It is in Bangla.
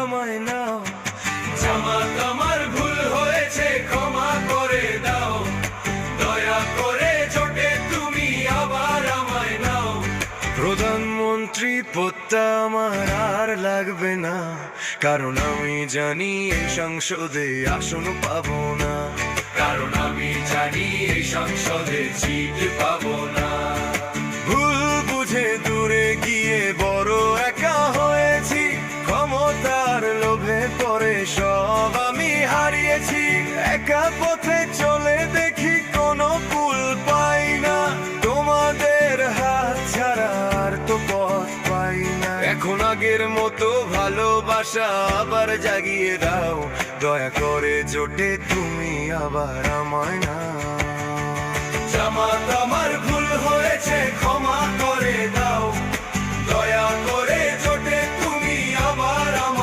আমায় নাও। জামাত আমার ভুল হয়েছে ক্ষমা করে দাও, দয়া করে জোটে তুমি আবার আমায় নাও। প্রধানমন্ত্রী পদটা আমার আর লাগবে না, কারণ আমি জানি এই সংসদে আসন পাবো না। কারণ আমি জানি এই সংসদে সিট পাবো না। ভুল বুঝে দূরে গিয়ে বড় একা হয়েছি, ক্ষমতার লোভে পড়ে সব আমি হারিয়েছি। একা পথে চলে দেখি কোনো কুল পাই না, তোমাদের হাত ছাড়া আর তো পথ পাই না। এখন আগের মতো ভালোবাসা আবার জাগিয়ে দাও, দয়া করে জোটে তুমি আবার আমায় না। জামাত আমার ভুল হয়েছে ক্ষমা করে দাও।